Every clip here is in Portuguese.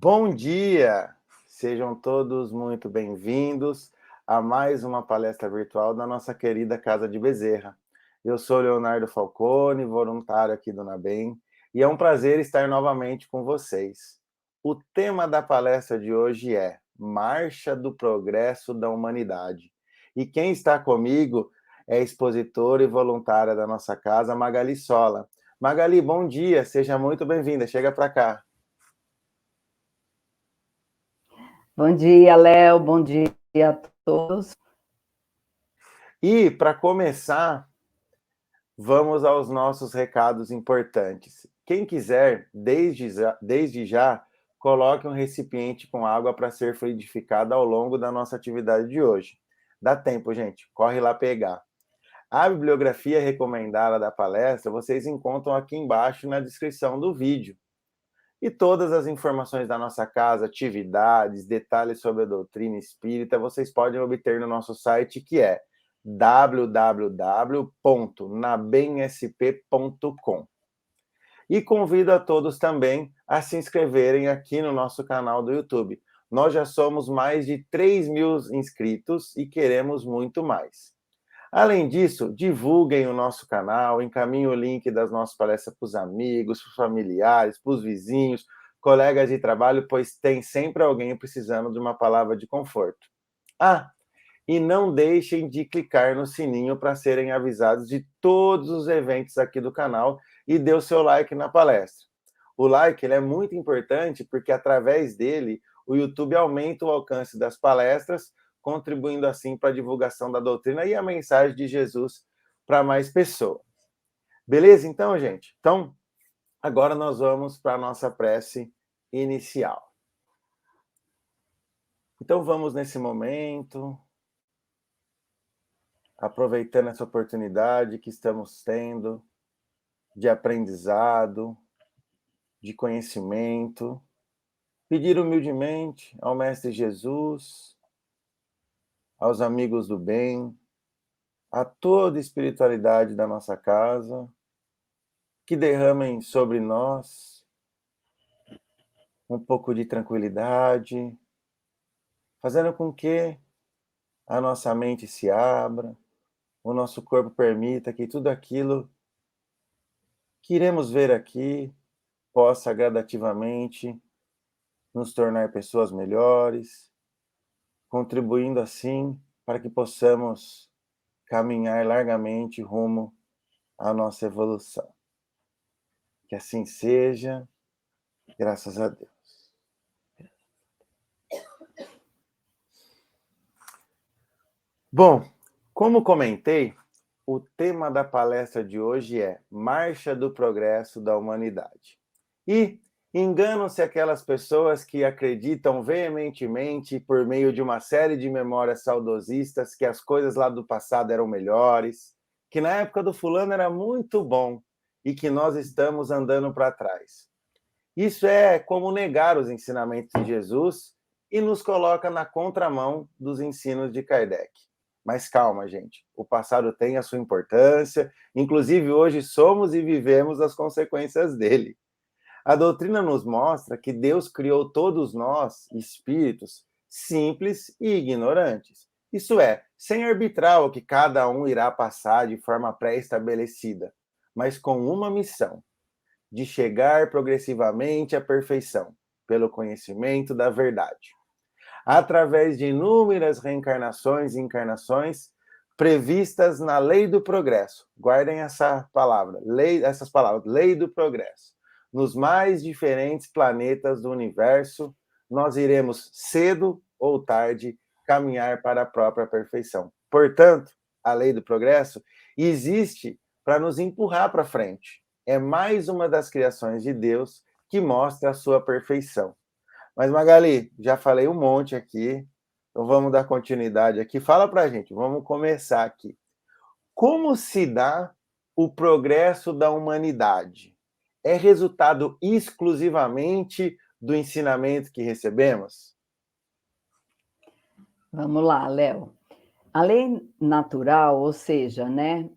Bom dia! Sejam todos muito bem-vindos a mais uma palestra virtual da nossa querida Casa de Bezerra. Eu sou Leonardo Falcone, voluntário aqui do NABEM, e é um prazer estar novamente com vocês. O tema da palestra de hoje é Marcha do Progresso da Humanidade. E quem está comigo é a expositora e voluntária da nossa casa, Magali Sola. Magali, bom dia, seja muito bem-vinda, chega para cá. Bom dia, Léo. Bom dia a todos. E, para começar, vamos aos nossos recados importantes. Quem quiser, desde já, coloque um recipiente com água para ser fluidificada ao longo da nossa atividade de hoje. Dá tempo, gente, corre lá pegar. A bibliografia recomendada da palestra vocês encontram aqui embaixo na descrição do vídeo. E todas as informações da nossa casa, atividades, detalhes sobre a doutrina espírita, vocês podem obter no nosso site, que é www.nabemsp.com. E convido a todos também a se inscreverem aqui no nosso canal do YouTube. Nós já somos mais de 3.000 inscritos e queremos muito mais. Além disso, divulguem o nosso canal, encaminhem o link das nossas palestras para os amigos, para os familiares, para os vizinhos, colegas de trabalho, pois tem sempre alguém precisando de uma palavra de conforto. E não deixem de clicar no sininho para serem avisados de todos os eventos aqui do canal e dê o seu like na palestra. O like ele é muito importante porque, através dele, o YouTube aumenta o alcance das palestras, contribuindo assim para a divulgação da doutrina e a mensagem de Jesus para mais pessoas. Beleza, então, gente? Então, agora nós vamos para a nossa prece inicial. Então, vamos nesse momento, aproveitando essa oportunidade que estamos tendo de aprendizado, de conhecimento, pedir humildemente ao Mestre Jesus, aos amigos do bem, a toda a espiritualidade da nossa casa, que derramem sobre nós um pouco de tranquilidade, fazendo com que a nossa mente se abra, o nosso corpo permita que tudo aquilo que iremos ver aqui possa gradativamente nos tornar pessoas melhores, contribuindo assim para que possamos caminhar largamente rumo à nossa evolução. Que assim seja, graças a Deus. Bom, como comentei, o tema da palestra de hoje é Marcha do Progresso da Humanidade. E enganam-se aquelas pessoas que acreditam veementemente, por meio de uma série de memórias saudosistas, que as coisas lá do passado eram melhores, que na época do fulano era muito bom e que nós estamos andando para trás. Isso é como negar os ensinamentos de Jesus e nos coloca na contramão dos ensinos de Kardec. Mas calma, gente, o passado tem a sua importância, inclusive hoje somos e vivemos as consequências dele. A doutrina nos mostra que Deus criou todos nós, espíritos, simples e ignorantes. Isso é, sem arbitrar o que cada um irá passar de forma pré-estabelecida, mas com uma missão: de chegar progressivamente à perfeição, pelo conhecimento da verdade, através de inúmeras reencarnações e encarnações previstas na lei do progresso. Guardem essa palavra, essas palavras, lei do progresso. Nos mais diferentes planetas do universo, nós iremos, cedo ou tarde, caminhar para a própria perfeição. Portanto, a lei do progresso existe para nos empurrar para frente. É mais uma das criações de Deus que mostra a sua perfeição. Mas, Magali, já falei um monte aqui, então vamos dar continuidade aqui. Fala pra gente, vamos começar aqui. Como se dá o progresso da humanidade? É resultado exclusivamente do ensinamento que recebemos? Vamos lá, Léo. A lei natural, ou seja,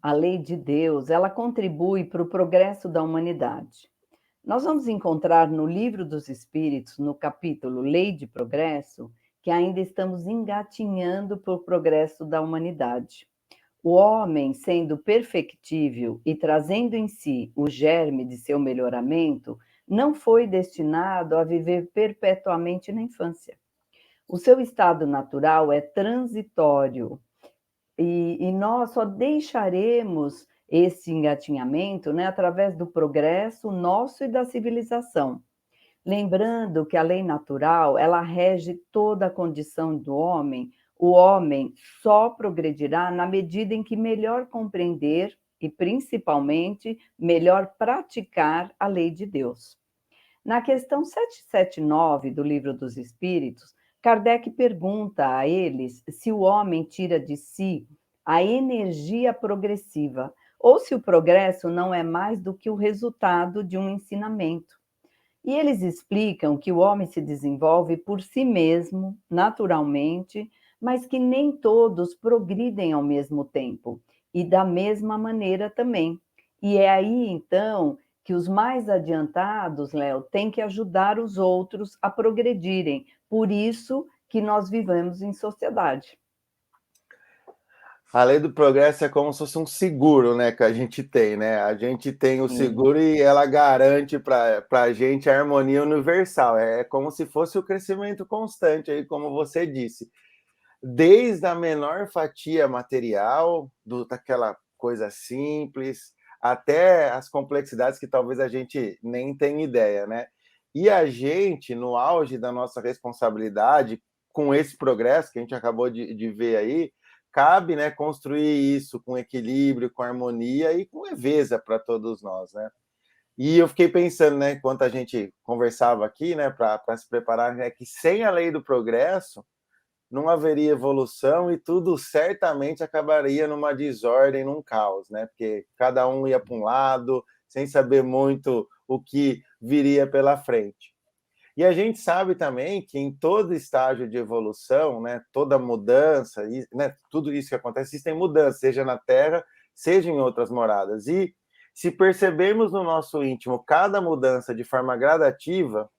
a lei de Deus, ela contribui para o progresso da humanidade. Nós vamos encontrar no Livro dos Espíritos, no capítulo Lei de Progresso, que ainda estamos engatinhando para o progresso da humanidade. O homem, sendo perfectível e trazendo em si o germe de seu melhoramento, não foi destinado a viver perpetuamente na infância. O seu estado natural é transitório e nós só deixaremos esse engatinhamento, né, através do progresso nosso e da civilização. Lembrando que a lei natural, ela rege toda a condição do homem, o homem só progredirá na medida em que melhor compreender e, principalmente, melhor praticar a lei de Deus. Na questão 779 do Livro dos Espíritos, Kardec pergunta a eles se o homem tira de si a energia progressiva ou se o progresso não é mais do que o resultado de um ensinamento. E eles explicam que o homem se desenvolve por si mesmo, naturalmente, mas que nem todos progridem ao mesmo tempo e da mesma maneira também. E é aí, então, que os mais adiantados, Léo, têm que ajudar os outros a progredirem. Por isso que nós vivemos em sociedade. A lei do progresso é como se fosse um seguro, né, que a gente tem, né? A gente tem o Sim. seguro e ela garante para a gente a harmonia universal. É como se fosse o crescimento constante, aí, como você disse. Desde a menor fatia material, daquela coisa simples, até as complexidades que talvez a gente nem tenha ideia, né? E a gente, no auge da nossa responsabilidade, com esse progresso que a gente acabou de ver aí, cabe, né, construir isso com equilíbrio, com harmonia e com leveza para todos nós, né? E eu fiquei pensando, né, enquanto a gente conversava aqui, né, para se preparar, né, que sem a lei do progresso não haveria evolução e tudo certamente acabaria numa desordem, num caos, né? Porque cada um ia para um lado, sem saber muito o que viria pela frente. E a gente sabe também que em todo estágio de evolução, né, toda mudança, né, tudo isso que acontece, existem mudanças, seja na Terra, seja em outras moradas. E se percebermos no nosso íntimo cada mudança de forma gradativa,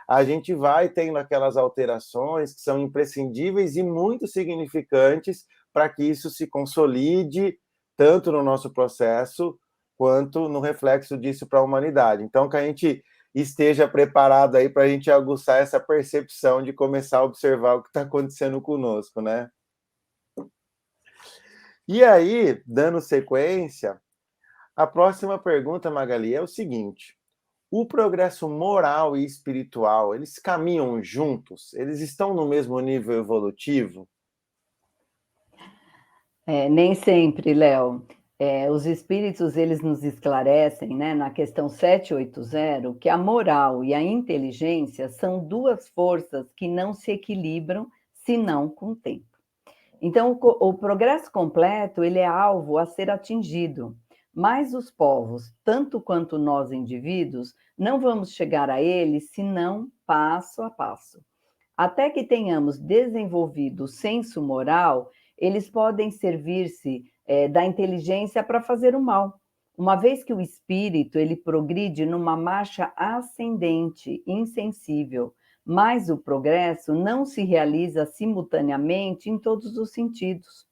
a gente vai tendo aquelas alterações que são imprescindíveis e muito significantes para que isso se consolide tanto no nosso processo quanto no reflexo disso para a humanidade. Então, que a gente esteja preparado aí para a gente aguçar essa percepção de começar a observar o que está acontecendo conosco, né? E aí, dando sequência, a próxima pergunta, Magali, é o seguinte: o progresso moral e espiritual, eles caminham juntos? Eles estão no mesmo nível evolutivo? Nem sempre, Léo. Os espíritos, eles nos esclarecem, né, na questão 780, que a moral e a inteligência são duas forças que não se equilibram, senão com o tempo. Então, o progresso completo, ele é alvo a ser atingido, mas os povos, tanto quanto nós indivíduos, não vamos chegar a ele senão passo a passo. Até que tenhamos desenvolvido o senso moral, eles podem servir-se da inteligência para fazer o mal. Uma vez que o espírito ele progride numa marcha ascendente, insensível, mas o progresso não se realiza simultaneamente em todos os sentidos.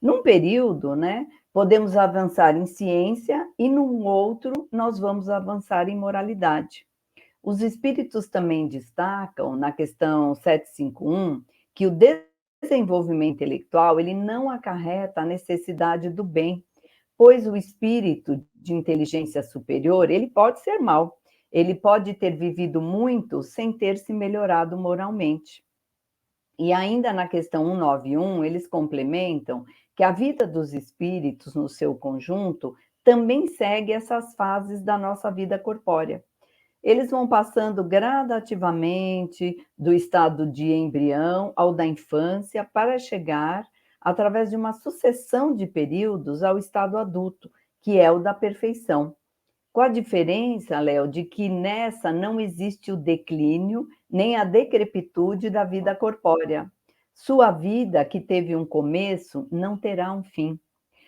Num período, né, podemos avançar em ciência e num outro nós vamos avançar em moralidade. Os espíritos também destacam, na questão 751, que o desenvolvimento intelectual ele não acarreta a necessidade do bem, pois o espírito de inteligência superior ele pode ser mau, ele pode ter vivido muito sem ter se melhorado moralmente. E ainda na questão 191, eles complementam que a vida dos espíritos no seu conjunto também segue essas fases da nossa vida corpórea. Eles vão passando gradativamente do estado de embrião ao da infância para chegar, através de uma sucessão de períodos, ao estado adulto, que é o da perfeição. Com a diferença, Léo, de que nessa não existe o declínio nem a decrepitude da vida corpórea. Sua vida, que teve um começo, não terá um fim.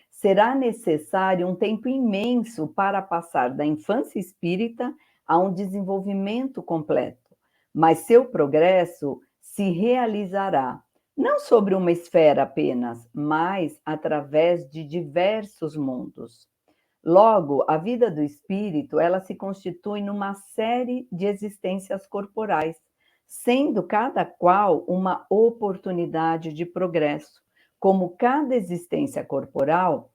Será necessário um tempo imenso para passar da infância espírita a um desenvolvimento completo, mas seu progresso se realizará não sobre uma esfera apenas, mas através de diversos mundos. Logo, a vida do espírito, ela se constitui numa série de existências corporais, sendo cada qual uma oportunidade de progresso, como cada existência corporal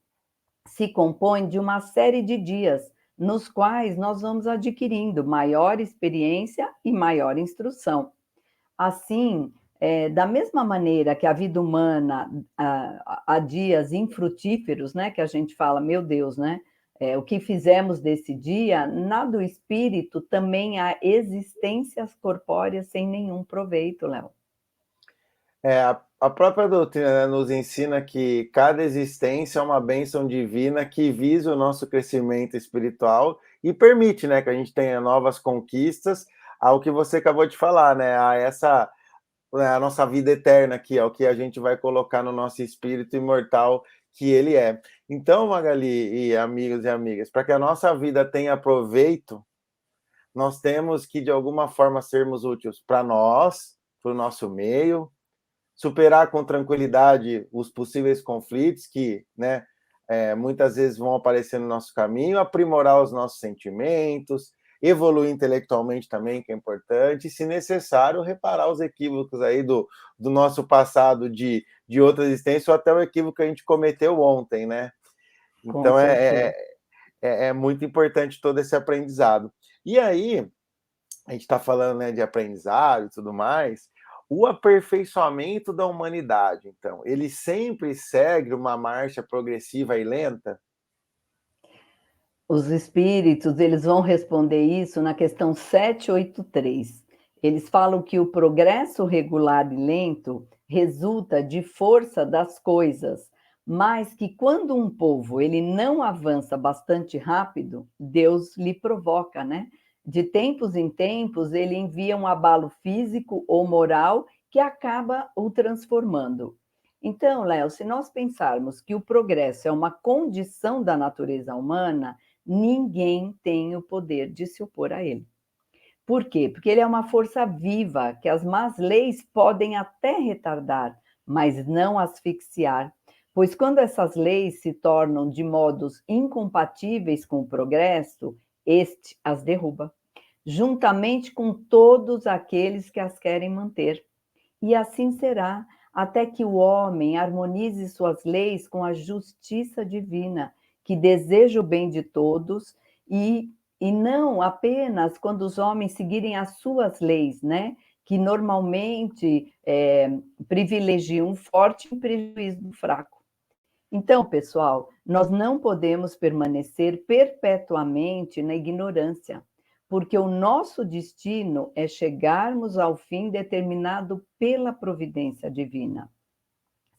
se compõe de uma série de dias, nos quais nós vamos adquirindo maior experiência e maior instrução. Assim, da mesma maneira que a vida humana há dias infrutíferos, né, que a gente fala, meu Deus, né? O que fizemos desse dia, na do espírito também há existências corpóreas sem nenhum proveito, Léo. A própria doutrina, né, nos ensina que cada existência é uma bênção divina que visa o nosso crescimento espiritual e permite, né, que a gente tenha novas conquistas, ao que você acabou de falar, né, a nossa vida eterna aqui, é o que a gente vai colocar no nosso espírito imortal que ele é. Então, Magali e amigos e amigas, para que a nossa vida tenha proveito, nós temos que, de alguma forma, sermos úteis para nós, para o nosso meio, superar com tranquilidade os possíveis conflitos que, né, muitas vezes vão aparecer no nosso caminho, aprimorar os nossos sentimentos, evoluir intelectualmente também, que é importante, e, se necessário, reparar os equívocos aí do nosso passado de outra existência, ou até o equívoco que a gente cometeu ontem, né? Com Então, certeza. é muito importante todo esse aprendizado. E aí, a gente está falando, né, de aprendizado e tudo mais, o aperfeiçoamento da humanidade, então, ele sempre segue uma marcha progressiva e lenta? Os espíritos, eles vão responder isso na questão 783. Eles falam que o progresso regular e lento resulta de força das coisas, mas que quando um povo ele não avança bastante rápido, Deus lhe provoca, né? De tempos em tempos, ele envia um abalo físico ou moral que acaba o transformando. Então, Léo, se nós pensarmos que o progresso é uma condição da natureza humana, ninguém tem o poder de se opor a ele. Por quê? Porque ele é uma força viva, que as más leis podem até retardar, mas não asfixiar, pois quando essas leis se tornam de modos incompatíveis com o progresso, este as derruba, juntamente com todos aqueles que as querem manter. E assim será, até que o homem harmonize suas leis com a justiça divina, que deseja o bem de todos, e não apenas quando os homens seguirem as suas leis, né? Que normalmente privilegiam o forte em prejuízo do fraco. Então, pessoal, nós não podemos permanecer perpetuamente na ignorância, porque o nosso destino é chegarmos ao fim determinado pela providência divina.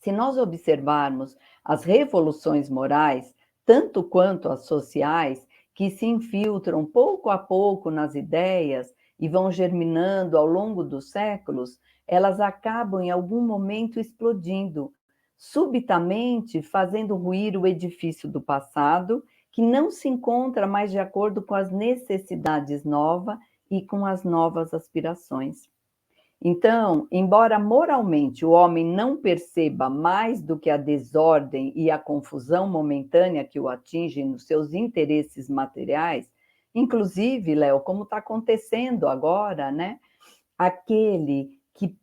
Se nós observarmos as revoluções morais, tanto quanto as sociais, que se infiltram pouco a pouco nas ideias e vão germinando ao longo dos séculos, elas acabam em algum momento explodindo, subitamente fazendo ruir o edifício do passado, que não se encontra mais de acordo com as necessidades novas e com as novas aspirações. Então, embora moralmente o homem não perceba mais do que a desordem e a confusão momentânea que o atinge nos seus interesses materiais, inclusive, Léo, como está acontecendo agora, né? Aquele que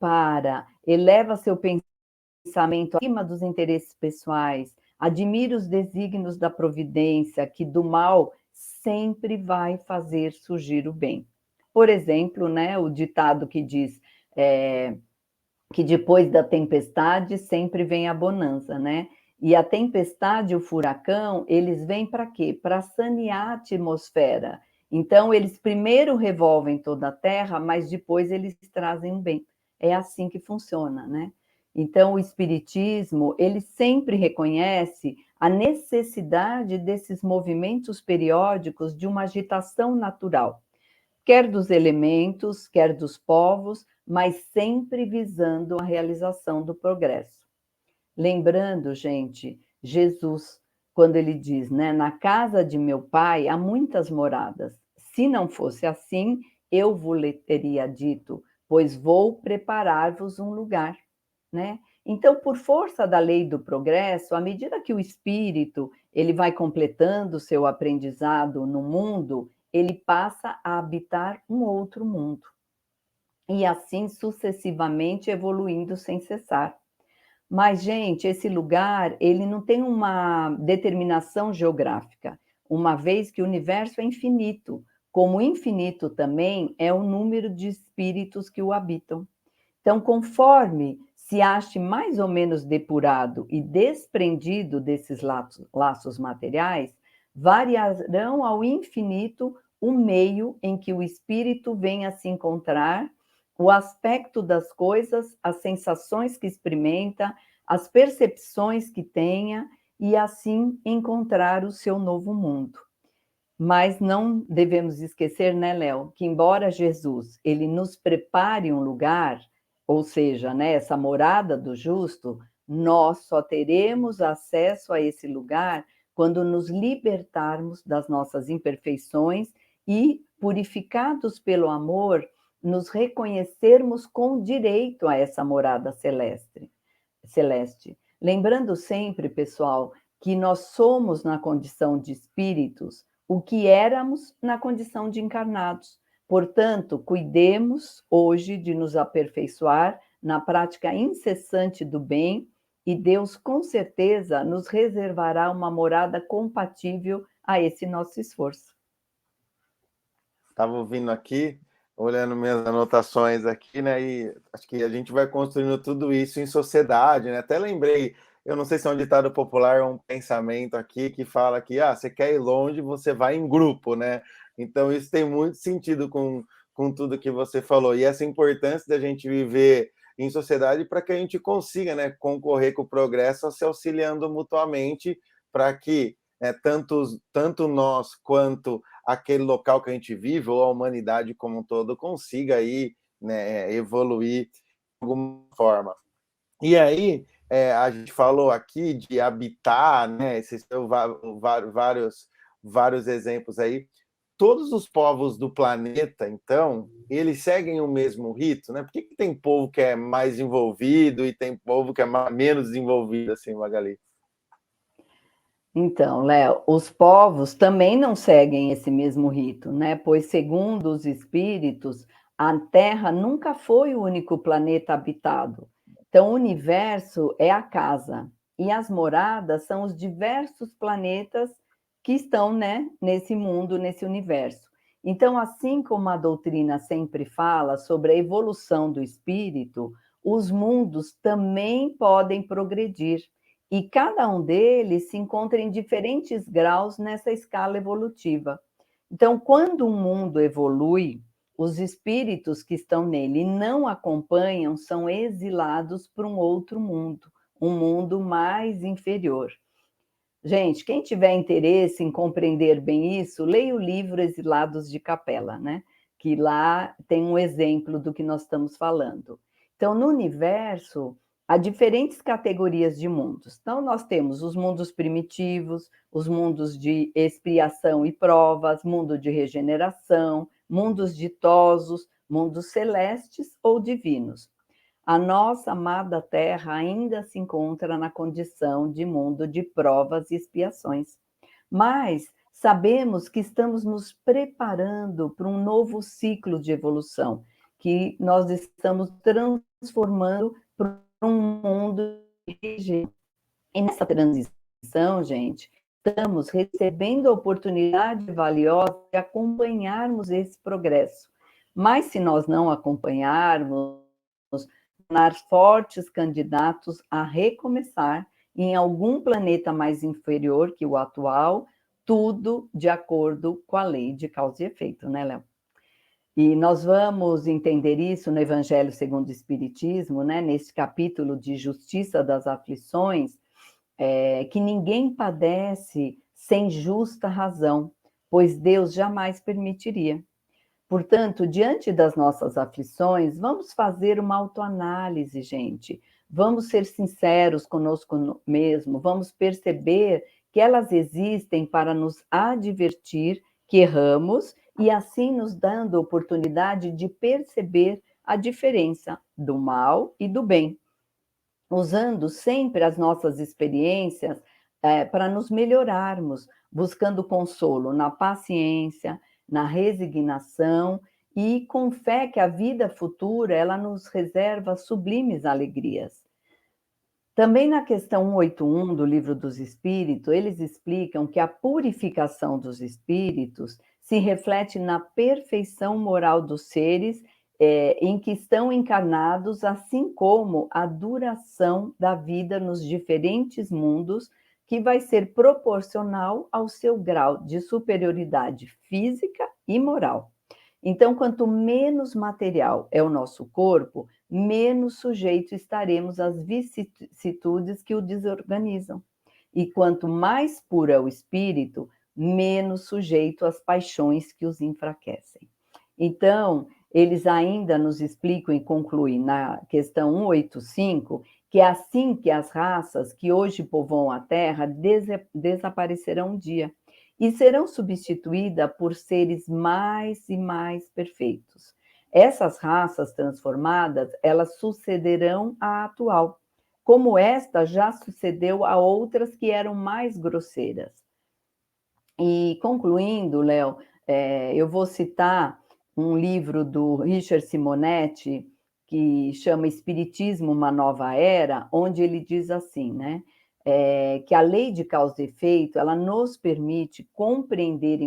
eleva seu pensamento acima dos interesses pessoais, admira os desígnios da providência, que do mal sempre vai fazer surgir o bem. Por exemplo, né, o ditado que diz que depois da tempestade sempre vem a bonança, né? E a tempestade e o furacão, eles vêm para quê? Para sanear a atmosfera. Então, eles primeiro revolvem toda a terra, mas depois eles trazem um bem. É assim que funciona, né? Então, o Espiritismo, ele sempre reconhece a necessidade desses movimentos periódicos de uma agitação natural, quer dos elementos, quer dos povos, mas sempre visando a realização do progresso. Lembrando, gente, Jesus, quando ele diz, né, na casa de meu pai há muitas moradas. Se não fosse assim, eu vos teria dito, pois vou preparar-vos um lugar, né? Então, por força da lei do progresso, à medida que o espírito ele vai completando o seu aprendizado no mundo, ele passa a habitar um outro mundo. E assim sucessivamente evoluindo sem cessar. Mas, gente, esse lugar, ele não tem uma determinação geográfica, uma vez que o universo é infinito, como infinito também é o número de espíritos que o habitam. Então, conforme se ache mais ou menos depurado e desprendido desses laços materiais, variarão ao infinito o meio em que o espírito vem a se encontrar, o aspecto das coisas, as sensações que experimenta, as percepções que tenha, e assim encontrar o seu novo mundo. Mas não devemos esquecer, né, Léo, que embora Jesus ele nos prepare um lugar, ou seja, né, essa morada do justo, nós só teremos acesso a esse lugar quando nos libertarmos das nossas imperfeições e, purificados pelo amor, nos reconhecermos com direito a essa morada celeste. Lembrando sempre, pessoal, que nós somos na condição de espíritos o que éramos na condição de encarnados. Portanto, cuidemos hoje de nos aperfeiçoar na prática incessante do bem, e Deus com certeza nos reservará uma morada compatível a esse nosso esforço. Estava ouvindo aqui, olhando minhas anotações aqui, né? E acho que a gente vai construindo tudo isso em sociedade, né? Até lembrei, eu não sei se é um ditado popular ou um pensamento aqui que fala que você quer ir longe, você vai em grupo, né? Então isso tem muito sentido com tudo que você falou. E essa importância da gente viver em sociedade para que a gente consiga, né, concorrer com o progresso, se auxiliando mutuamente para que tanto nós quanto aquele local que a gente vive, ou a humanidade como um todo, consiga aí, né, evoluir de alguma forma. E aí, a gente falou aqui de habitar, né, esses vários exemplos aí. Todos os povos do planeta, então, eles seguem o mesmo rito, né? Por que tem povo que é mais envolvido e tem povo que é menos desenvolvido, assim, Magali? Então, Léo, os povos também não seguem esse mesmo rito, né? Pois, segundo os espíritos, a Terra nunca foi o único planeta habitado. Então, o universo é a casa e as moradas são os diversos planetas que estão, né, nesse mundo, nesse universo. Então, assim como a doutrina sempre fala sobre a evolução do espírito, os mundos também podem progredir. E cada um deles se encontra em diferentes graus nessa escala evolutiva. Então, quando um mundo evolui, os espíritos que estão nele e não acompanham são exilados para um outro mundo, um mundo mais inferior. Gente, quem tiver interesse em compreender bem isso, leia o livro Exilados de Capela, né? Que lá tem um exemplo do que nós estamos falando. Então, no universo, há diferentes categorias de mundos. Então, nós temos os mundos primitivos, os mundos de expiação e provas, mundo de regeneração, mundos ditosos, mundos celestes ou divinos. A nossa amada Terra ainda se encontra na condição de mundo de provas e expiações. Mas sabemos que estamos nos preparando para um novo ciclo de evolução, que nós estamos transformando para um mundo de higiene. E nessa transição, gente, estamos recebendo a oportunidade valiosa de acompanharmos esse progresso. Mas se nós não acompanharmos, tornar fortes candidatos a recomeçar em algum planeta mais inferior que o atual, tudo de acordo com a lei de causa e efeito, né, Léo? E nós vamos entender isso no Evangelho segundo o Espiritismo, né, nesse capítulo de Justiça das Aflições, que ninguém padece sem justa razão, pois Deus jamais permitiria. Portanto, diante das nossas aflições, vamos fazer uma autoanálise, gente. Vamos ser sinceros conosco mesmo, vamos perceber que elas existem para nos advertir que erramos e assim nos dando oportunidade de perceber a diferença do mal e do bem, usando sempre as nossas experiências para nos melhorarmos, buscando consolo na paciência, na resignação e com fé que a vida futura ela nos reserva sublimes alegrias. Também na questão 181 do Livro dos Espíritos, eles explicam que a purificação dos espíritos se reflete na perfeição moral dos seres em que estão encarnados, assim como a duração da vida nos diferentes mundos, que vai ser proporcional ao seu grau de superioridade física e moral. Então, quanto menos material é o nosso corpo, menos sujeito estaremos às vicissitudes que o desorganizam. E quanto mais puro é o espírito, menos sujeito às paixões que os enfraquecem. Então, eles ainda nos explicam e concluem na questão 185 que é assim que as raças que hoje povoam a Terra desaparecerão um dia e serão substituídas por seres mais e mais perfeitos. Essas raças transformadas, elas sucederão à atual, como esta já sucedeu a outras que eram mais grosseiras. E concluindo, Léo, eu vou citar um livro do Richard Simonetti, que chama Espiritismo, uma Nova Era, onde ele diz assim, né? Que a lei de causa e efeito, ela nos permite compreender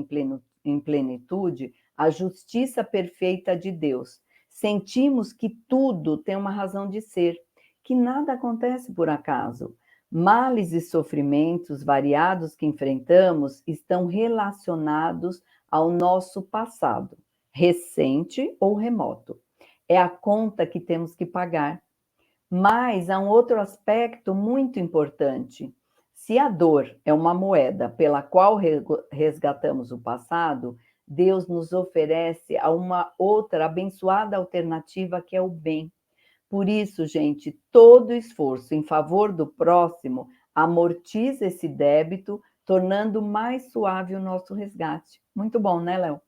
em plenitude a justiça perfeita de Deus. Sentimos que tudo tem uma razão de ser, que nada acontece por acaso. Males e sofrimentos variados que enfrentamos estão relacionados ao nosso passado, recente ou remoto. É a conta que temos que pagar. Mas há um outro aspecto muito importante. Se a dor é uma moeda pela qual resgatamos o passado, Deus nos oferece uma outra abençoada alternativa que é o bem. Por isso, gente, todo esforço em favor do próximo amortiza esse débito, tornando mais suave o nosso resgate. Muito bom, né, Léo?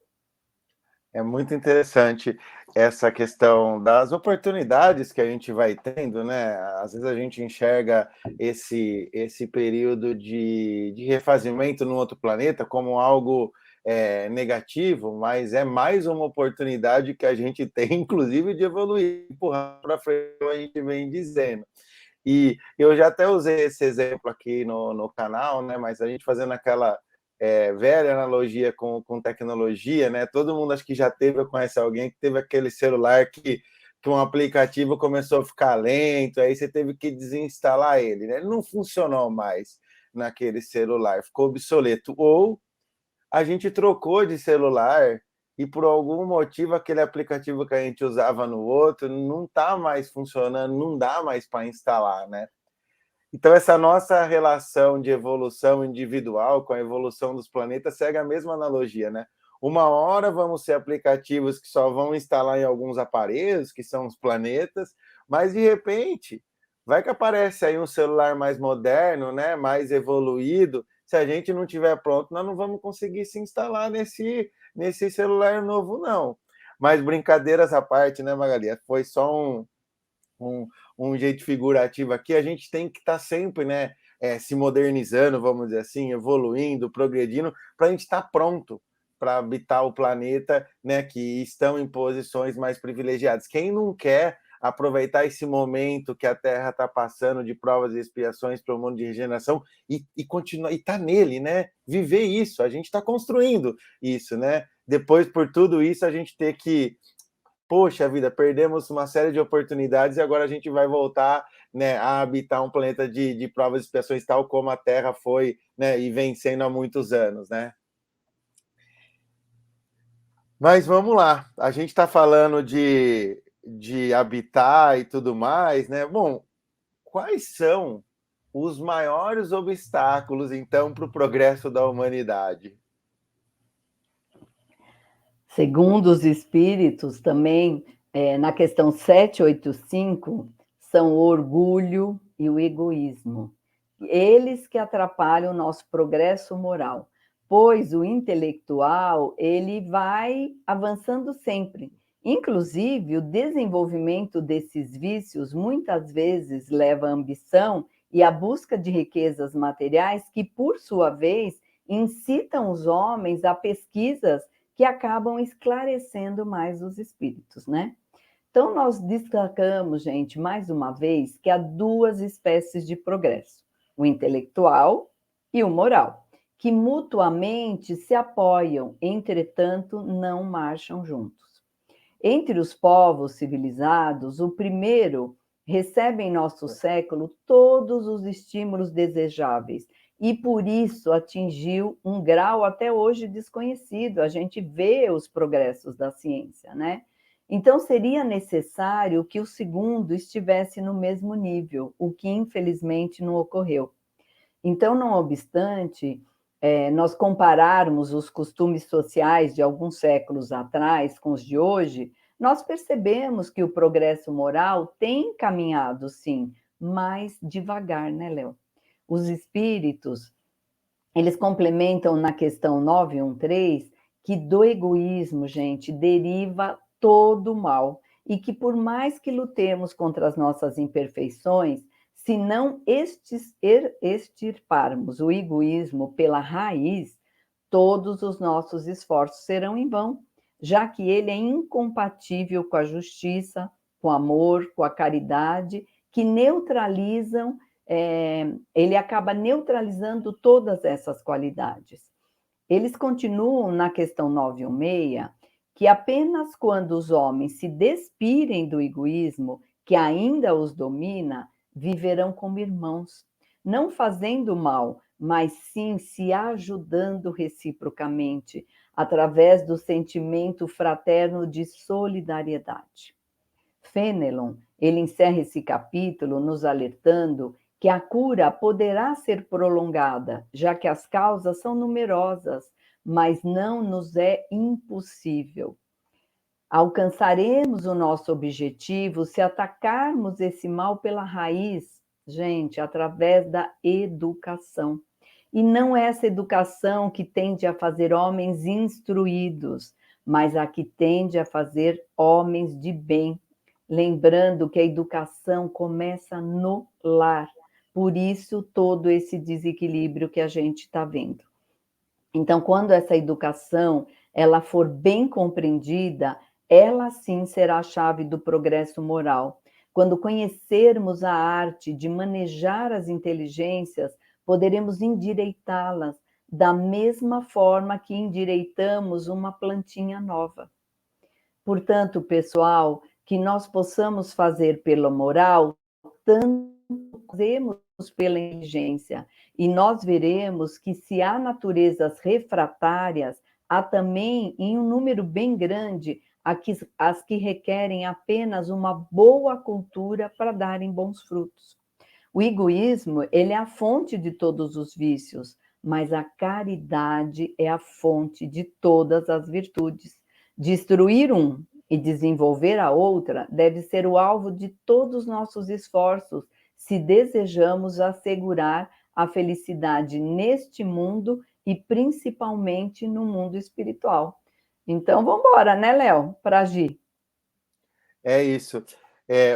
É muito interessante essa questão das oportunidades que a gente vai tendo, né? Às vezes a gente enxerga esse período de refazimento no outro planeta como algo negativo, mas é mais uma oportunidade que a gente tem, inclusive, de evoluir, empurrar para frente, como a gente vem dizendo. E eu já até usei esse exemplo aqui no canal, né? Mas a gente fazendo aquela velha analogia com tecnologia, né? Todo mundo acho que já teve ou conhece alguém que teve aquele celular que um aplicativo começou a ficar lento, aí você teve que desinstalar ele, né? Ele não funcionou mais naquele celular, ficou obsoleto. Ou a gente trocou de celular e por algum motivo aquele aplicativo que a gente usava no outro não está mais funcionando, não dá mais para instalar, né? Então, essa nossa relação de evolução individual com a evolução dos planetas segue a mesma analogia, né? Uma hora vamos ser aplicativos que só vão instalar em alguns aparelhos, que são os planetas, mas de repente vai que aparece aí um celular mais moderno, né? Mais evoluído. Se a gente não tiver pronto, nós não vamos conseguir se instalar nesse celular novo, não. Mas brincadeiras à parte, né, Magali? Foi só um jeito figurativo aqui, a gente tem que estar sempre, né, se modernizando, vamos dizer assim, evoluindo, progredindo, para a gente estar pronto para habitar o planeta, né, que estão em posições mais privilegiadas. Quem não quer aproveitar esse momento que a Terra está passando de provas e expiações para o mundo de regeneração e continuar, e estar nele, né? Viver isso, a gente está construindo isso, né? Depois, por tudo isso, a gente ter que poxa vida, perdemos uma série de oportunidades e agora a gente vai voltar, né, a habitar um planeta de provas e expiações tal como a Terra foi, né, e vem sendo há muitos anos, né? Mas vamos lá, a gente está falando de habitar e tudo mais, né? Bom, quais são os maiores obstáculos, então, para o progresso da humanidade? Segundo os espíritos, também, na questão 785, são o orgulho e o egoísmo. Eles que atrapalham o nosso progresso moral. pois o intelectual, ele vai avançando sempre. Inclusive, o desenvolvimento desses vícios muitas vezes leva à ambição e à busca de riquezas materiais que, por sua vez, incitam os homens a pesquisas que acabam esclarecendo mais os espíritos, né? Então, nós destacamos, gente, mais uma vez, que há duas espécies de progresso: o intelectual e o moral, que mutuamente se apoiam, entretanto, não marcham juntos. Entre os povos civilizados, o primeiro recebe em nosso século todos os estímulos desejáveis e, por isso, atingiu um grau até hoje desconhecido. A gente vê os progressos da ciência, né? Então, seria necessário que o segundo estivesse no mesmo nível, o que infelizmente não ocorreu. Então, não obstante, nós compararmos os costumes sociais de alguns séculos atrás com os de hoje, nós percebemos que o progresso moral tem caminhado, sim, mas devagar, né, Léo? Os espíritos, eles complementam na questão 913 que do egoísmo, gente, deriva todo o mal e que por mais que lutemos contra as nossas imperfeições, se não extirparmos o egoísmo pela raiz, todos os nossos esforços serão em vão, já que ele é incompatível com a justiça, com o amor, com a caridade, que neutralizam, ele acaba neutralizando todas essas qualidades. Eles continuam na questão 916, que apenas quando os homens se despirem do egoísmo que ainda os domina, viverão como irmãos, não fazendo mal, mas sim se ajudando reciprocamente, através do sentimento fraterno de solidariedade. Fenelon, ele encerra esse capítulo nos alertando que a cura poderá ser prolongada, já que as causas são numerosas, mas não nos é impossível. Alcançaremos o nosso objetivo se atacarmos esse mal pela raiz, gente, através da educação. E não essa educação que tende a fazer homens instruídos, mas a que tende a fazer homens de bem. Lembrando que a educação começa no lar. Por isso, todo esse desequilíbrio que a gente está vendo. Então, quando essa educação ela for bem compreendida, ela sim será a chave do progresso moral. Quando conhecermos a arte de manejar as inteligências, poderemos endireitá-las da mesma forma que endireitamos uma plantinha nova. Portanto, pessoal, que nós possamos fazer pela moral, tanto fazemos pela inteligência. E nós veremos que se há naturezas refratárias, há também, em um número bem grande, as que requerem apenas uma boa cultura para darem bons frutos. O egoísmo, ele é a fonte de todos os vícios, mas a caridade é a fonte de todas as virtudes. Destruir um e desenvolver a outra deve ser o alvo de todos os nossos esforços, se desejamos assegurar a felicidade neste mundo e principalmente no mundo espiritual. Então, vamos embora, né, Léo, para agir. É isso.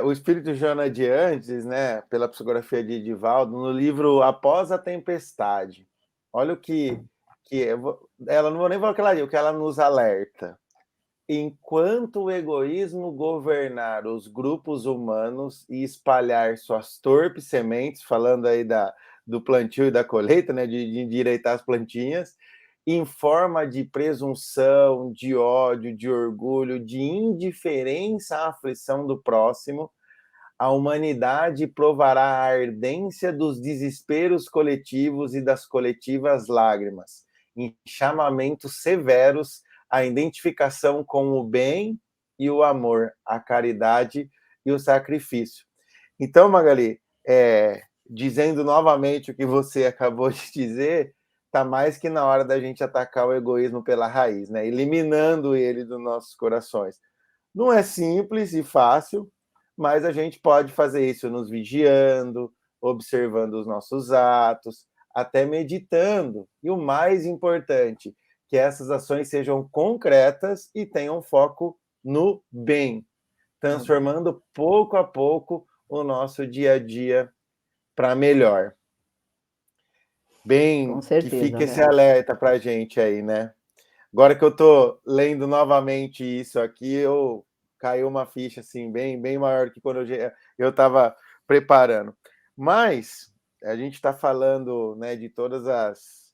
O Espírito Joana de Andes, né, pela psicografia de Edivaldo, no livro Após a Tempestade. Olha o que ela, não vou nem falar o que ela nos alerta. Enquanto o egoísmo governar os grupos humanos e espalhar suas torpes sementes, falando aí do plantio e da colheita, né, de endireitar as plantinhas, em forma de presunção, de ódio, de orgulho, de indiferença à aflição do próximo, a humanidade provará a ardência dos desesperos coletivos e das coletivas lágrimas, em chamamentos severos à identificação com o bem e o amor, a caridade e o sacrifício. Então, Magali, dizendo novamente o que você acabou de dizer, está mais que na hora da gente atacar o egoísmo pela raiz, né? Eliminando ele dos nossos corações. Não é simples e fácil, mas a gente pode fazer isso nos vigiando, observando os nossos atos, até meditando. E o mais importante, que essas ações sejam concretas e tenham foco no bem, No bem. transformando pouco a pouco o nosso dia a dia para melhor. Com Bem, que certeza, fique esse Léo. alerta para a gente aí, né? Agora que eu estou lendo novamente isso aqui, eu caiu uma ficha assim bem maior que quando eu estava preparando. Mas a gente está falando, né, de todas as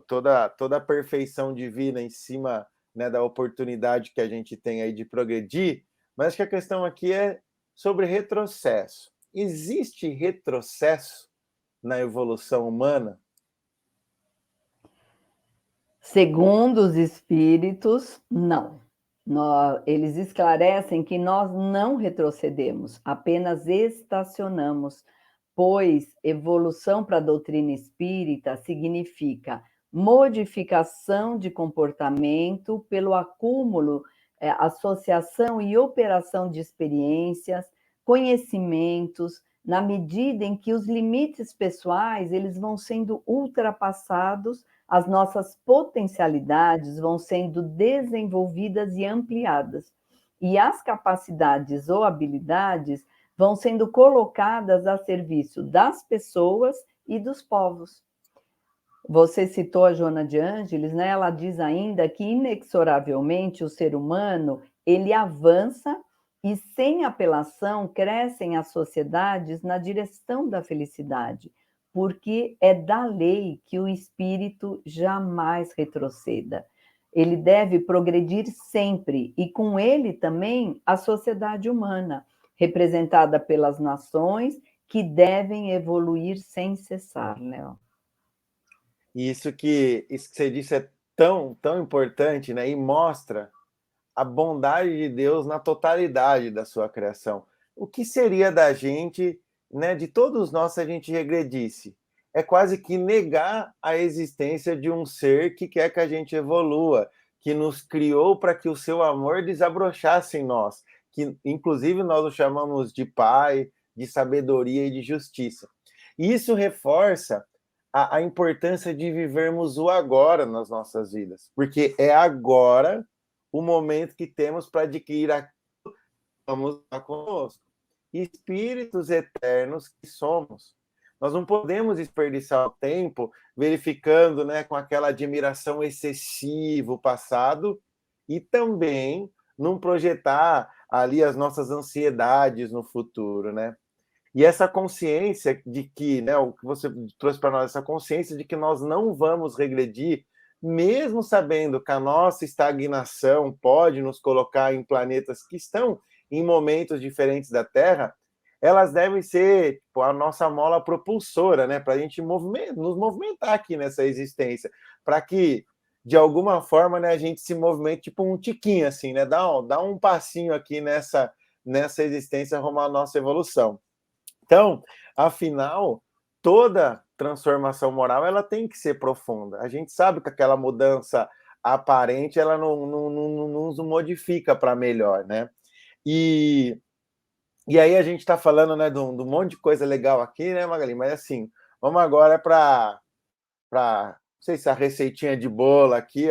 toda a perfeição divina em cima, né, da oportunidade que a gente tem aí de progredir, mas acho que a questão aqui é sobre retrocesso. Existe retrocesso na evolução humana? Segundo os espíritos, não. Eles esclarecem que nós não retrocedemos, apenas estacionamos, pois evolução para a doutrina espírita significa modificação de comportamento pelo acúmulo, associação e operação de experiências, conhecimentos, na medida em que os limites pessoais eles vão sendo ultrapassados, as nossas potencialidades vão sendo desenvolvidas e ampliadas. E as capacidades ou habilidades vão sendo colocadas a serviço das pessoas e dos povos. Você citou a Joana de Ângeles, né? Ela diz ainda que inexoravelmente o ser humano ele avança e sem apelação crescem as sociedades na direção da felicidade, porque é da lei que o espírito jamais retroceda. Ele deve progredir sempre e com ele também a sociedade humana, representada pelas nações que devem evoluir sem cessar, Léo. E isso que você disse é tão importante, né? E mostra a bondade de Deus na totalidade da sua criação. O que seria da gente, né, de todos nós, se a gente regredisse? É quase que negar a existência de um ser que quer que a gente evolua, que nos criou para que o seu amor desabrochasse em nós, que inclusive nós o chamamos de Pai, de sabedoria e de justiça. E isso reforça a importância de vivermos o agora nas nossas vidas, porque é agora o momento que temos para adquirir aquilo que vamos estar conosco. Espíritos eternos que somos. Nós não podemos desperdiçar o tempo verificando, né, com aquela admiração excessiva o passado e também não projetar ali as nossas ansiedades no futuro, né? E essa consciência de que, né, o que você trouxe para nós, essa consciência de que nós não vamos regredir, mesmo sabendo que a nossa estagnação pode nos colocar em planetas que estão em momentos diferentes da Terra, elas devem ser tipo, a nossa mola propulsora, né, para a gente nos movimentar aqui nessa existência, para que, de alguma forma, né, a gente se movimente tipo um tiquinho, assim, né, dá um passinho aqui nessa existência rumo à nossa evolução. Então, afinal, toda transformação moral ela tem que ser profunda. A gente sabe que aquela mudança aparente ela não nos modifica para melhor, né? E, e aí a gente está falando, né, de um monte de coisa legal aqui, né, Magali? Mas assim, vamos agora para não sei se a receitinha de bolo aqui,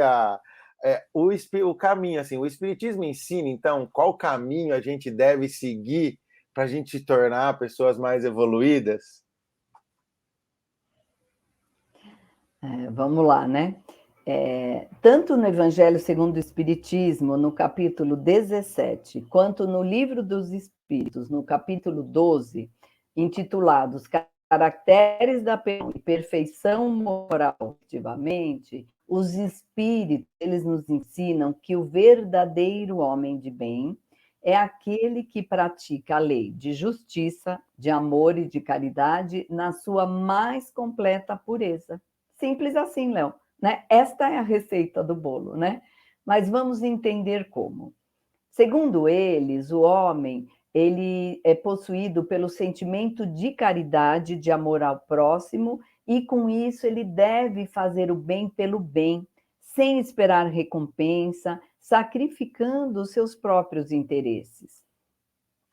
o caminho, assim, o Espiritismo ensina, então, qual caminho a gente deve seguir para a gente se tornar pessoas mais evoluídas? Vamos lá, né? Tanto no Evangelho segundo o Espiritismo, no capítulo 17, quanto no Livro dos Espíritos, no capítulo 12, intitulados Caracteres da Perfeição Moral, efetivamente, os espíritos, eles nos ensinam que o verdadeiro homem de bem é aquele que pratica a lei de justiça, de amor e de caridade na sua mais completa pureza. Simples assim, Léo, né? Esta é a receita do bolo, né? Mas vamos entender como. Segundo eles, o homem ele é possuído pelo sentimento de caridade, de amor ao próximo, e com isso ele deve fazer o bem pelo bem, sem esperar recompensa, sacrificando os seus próprios interesses.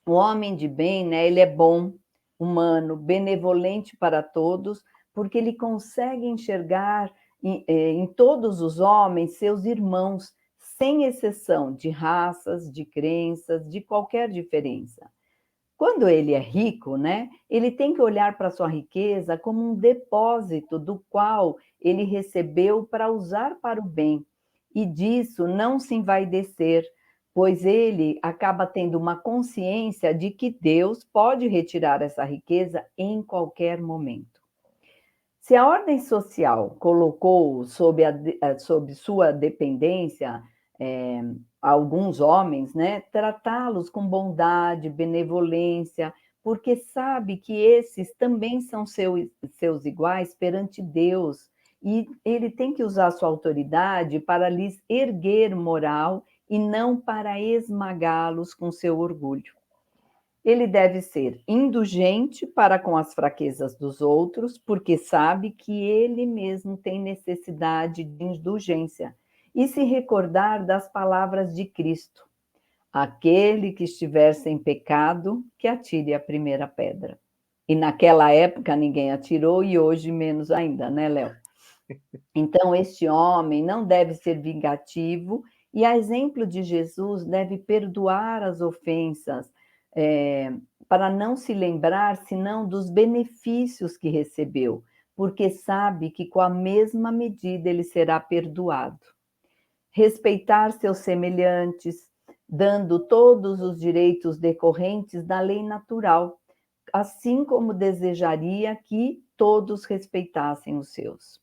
O homem de bem, né, ele é bom, humano, benevolente para todos, porque ele consegue enxergar em todos os homens seus irmãos, sem exceção de raças, de crenças, de qualquer diferença. Quando ele é rico, né, ele tem que olhar para a sua riqueza como um depósito do qual ele recebeu para usar para o bem, e disso não se envaidecer, pois ele acaba tendo uma consciência de que Deus pode retirar essa riqueza em qualquer momento. Se a ordem social colocou sob sua dependência alguns homens, né, tratá-los com bondade, benevolência, porque sabe que esses também são seus iguais perante Deus, e ele tem que usar sua autoridade para lhes erguer moral e não para esmagá-los com seu orgulho. Ele deve ser indulgente para com as fraquezas dos outros, porque sabe que ele mesmo tem necessidade de indulgência, e se recordar das palavras de Cristo: aquele que estiver sem pecado, que atire a primeira pedra. E naquela época ninguém atirou, e hoje menos ainda, né, Léo? Então, este homem não deve ser vingativo, e, a exemplo de Jesus, deve perdoar as ofensas, para não se lembrar senão dos benefícios que recebeu, porque sabe que com a mesma medida ele será perdoado. Respeitar seus semelhantes, dando todos os direitos decorrentes da lei natural, assim como desejaria que todos respeitassem os seus.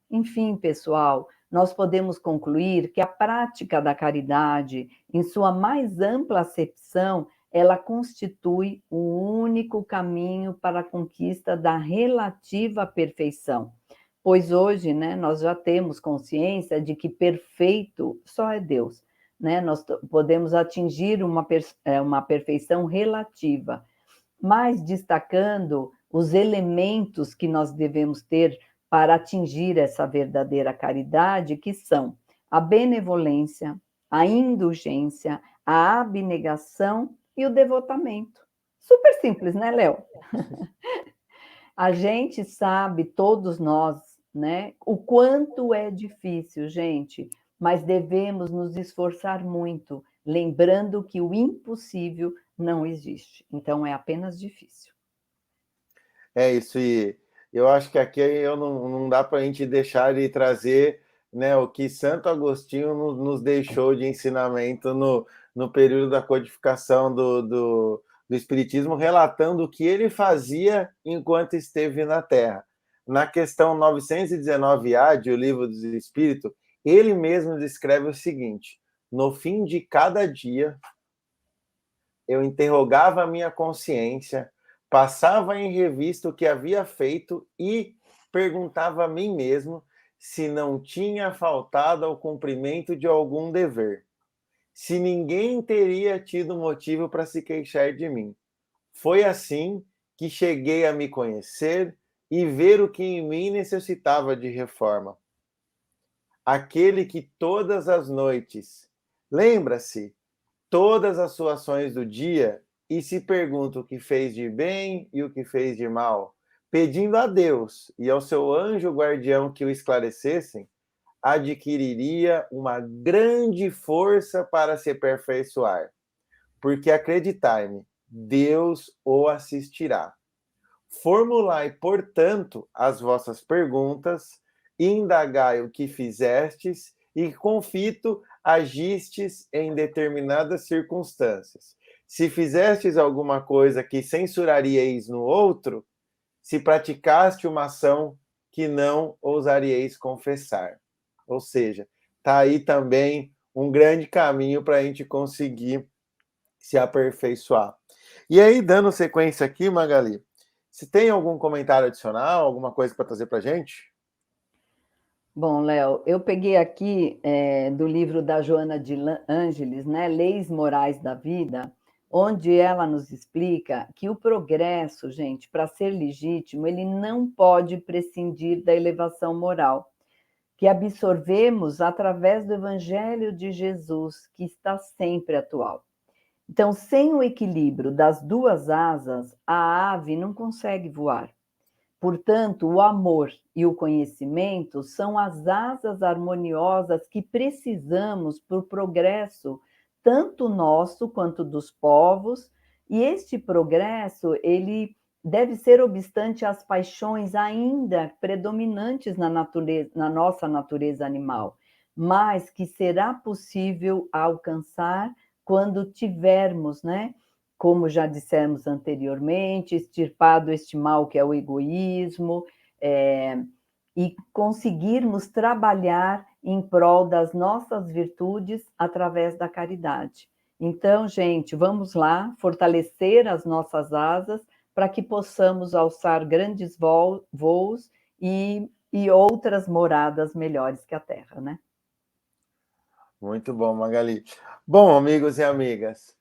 Enfim, pessoal, nós podemos concluir que a prática da caridade, em sua mais ampla acepção, ela constitui o único caminho para a conquista da relativa perfeição. Pois hoje, né, nós já temos consciência de que perfeito só é Deus, né? Nós podemos atingir uma perfeição relativa, mas destacando os elementos que nós devemos ter para atingir essa verdadeira caridade, que são a benevolência, a indulgência, a abnegação e o devotamento. Super simples, né, Léo? A gente sabe, todos nós, né, o quanto é difícil, gente, mas devemos nos esforçar muito, lembrando que o impossível não existe. Então, é apenas difícil. É isso, e eu acho que aqui não dá para a gente deixar de trazer, né, o que Santo Agostinho nos deixou de ensinamento no período da codificação do Espiritismo, relatando o que ele fazia enquanto esteve na Terra. Na questão 919A de O Livro dos Espíritos, ele mesmo descreve o seguinte: no fim de cada dia, eu interrogava a minha consciência, passava em revista o que havia feito e perguntava a mim mesmo se não tinha faltado ao cumprimento de algum dever, se ninguém teria tido motivo para se queixar de mim. Foi assim que cheguei a me conhecer e ver o que em mim necessitava de reforma. Aquele que todas as noites lembra-se todas as suas ações do dia e se pergunta o que fez de bem e o que fez de mal, pedindo a Deus e ao seu anjo guardião que o esclarecessem, adquiriria uma grande força para se aperfeiçoar, porque acreditai-me, Deus o assistirá. Formulai, portanto, as vossas perguntas, indagai o que fizestes e confito agistes em determinadas circunstâncias. Se fizestes alguma coisa que censuraríeis no outro, se praticaste uma ação que não ousaríeis confessar. Ou seja, está aí também um grande caminho para a gente conseguir se aperfeiçoar. E aí, dando sequência aqui, Magali, se tem algum comentário adicional, alguma coisa para trazer para a gente? Bom, Léo, eu peguei aqui do livro da Joana de Ângeles, né, Leis Morais da Vida, onde ela nos explica que o progresso, gente, para ser legítimo, ele não pode prescindir da elevação moral, que absorvemos através do Evangelho de Jesus, que está sempre atual. Então, sem o equilíbrio das duas asas, a ave não consegue voar. Portanto, o amor e o conhecimento são as asas harmoniosas que precisamos para o progresso, tanto nosso quanto dos povos, e este progresso, ele deve ser obstante às paixões ainda predominantes na natureza, na nossa natureza animal, mas que será possível alcançar quando tivermos, né, como já dissemos anteriormente, extirpado este mal que é o egoísmo, e conseguirmos trabalhar em prol das nossas virtudes através da caridade. Então, gente, vamos lá fortalecer as nossas asas para que possamos alçar grandes voos e outras moradas melhores que a Terra, né? Muito bom, Magali. Bom, amigos e amigas,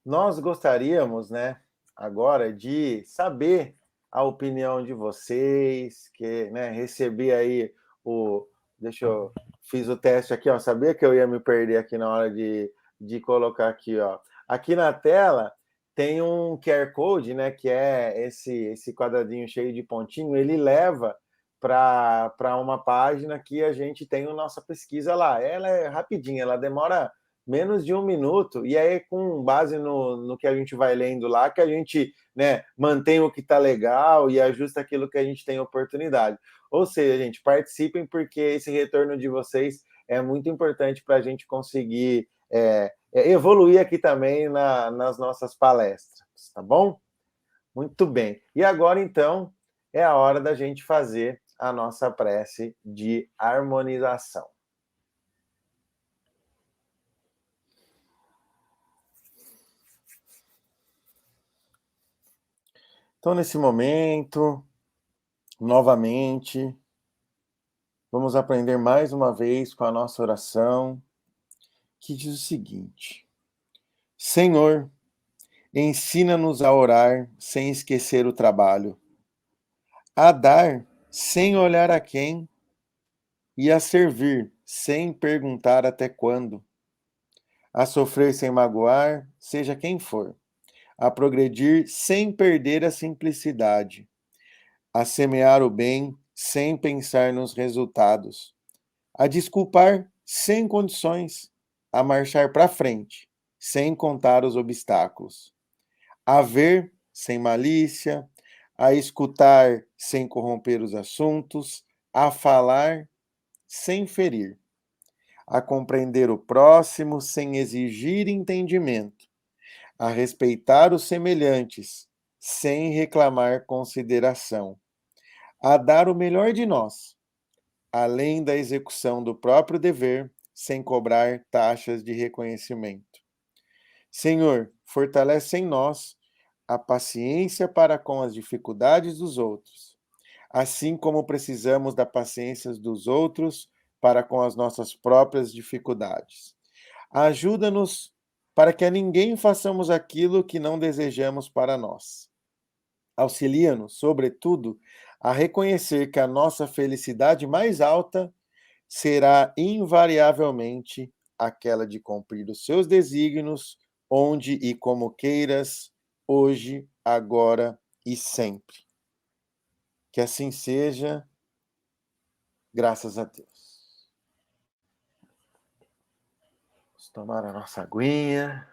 nós gostaríamos, né, agora de saber a opinião de vocês, que, né, recebi aí o... Fiz o teste aqui, ó, sabia que eu ia me perder aqui na hora de colocar aqui, ó. Aqui na tela tem um QR Code, né, que é esse quadradinho cheio de pontinho, ele leva para uma página que a gente tem a nossa pesquisa lá. Ela é rapidinha, ela demora menos de 1 minuto, e aí com base no que a gente vai lendo lá, que a gente, né, mantém o que está legal e ajusta aquilo que a gente tem oportunidade. Ou seja, gente, participem, porque esse retorno de vocês é muito importante para a gente conseguir evoluir aqui também nas nossas palestras, tá bom? Muito bem. E agora, então, é a hora da gente fazer a nossa prece de harmonização. Então, nesse momento, novamente, vamos aprender mais uma vez com a nossa oração, que diz o seguinte: Senhor, ensina-nos a orar sem esquecer o trabalho, a dar sem olhar a quem e a servir sem perguntar até quando, a sofrer sem magoar, seja quem for, a progredir sem perder a simplicidade, a semear o bem sem pensar nos resultados, a desculpar sem condições, a marchar para frente sem contar os obstáculos, a ver sem malícia, a escutar sem corromper os assuntos, a falar sem ferir, a compreender o próximo sem exigir entendimento, a respeitar os semelhantes sem reclamar consideração, a dar o melhor de nós, além da execução do próprio dever, sem cobrar taxas de reconhecimento. Senhor, fortalece em nós a paciência para com as dificuldades dos outros, assim como precisamos da paciência dos outros para com as nossas próprias dificuldades. Ajuda-nos para que a ninguém façamos aquilo que não desejamos para nós. Auxilia-nos, sobretudo, a reconhecer que a nossa felicidade mais alta será invariavelmente aquela de cumprir os seus desígnios, onde e como queiras, hoje, agora e sempre. Que assim seja, graças a Deus. Vamos tomar a nossa aguinha.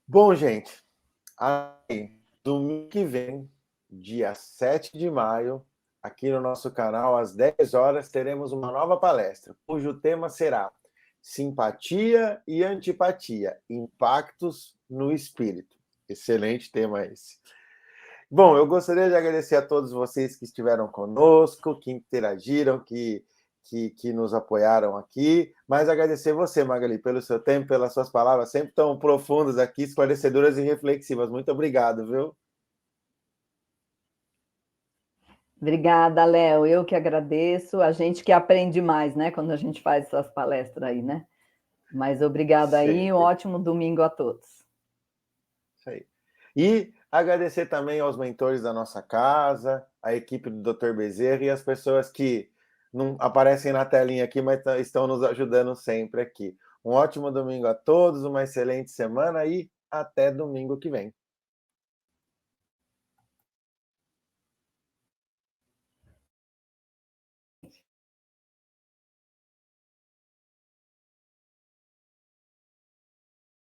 Bom, gente, aí, domingo que vem, dia 7 de maio, aqui no nosso canal, às 10 horas, teremos uma nova palestra, cujo tema será Simpatia e Antipatia, Impactos no Espírito. Excelente tema esse. Bom, eu gostaria de agradecer a todos vocês que estiveram conosco, que interagiram, que nos apoiaram aqui, mas agradecer você, Magali, pelo seu tempo, pelas suas palavras sempre tão profundas aqui, esclarecedoras e reflexivas. Muito obrigado, viu? Obrigada, Léo. Eu que agradeço. A gente que aprende mais, né, quando a gente faz essas palestras aí, né? Mas obrigada aí, um Sempre. ótimo domingo a todos. Isso aí. E agradecer também aos mentores da nossa casa, a equipe do Dr. Bezerra e as pessoas que não aparecem na telinha aqui, mas estão nos ajudando sempre aqui. Um ótimo domingo a todos, uma excelente semana e até domingo que vem.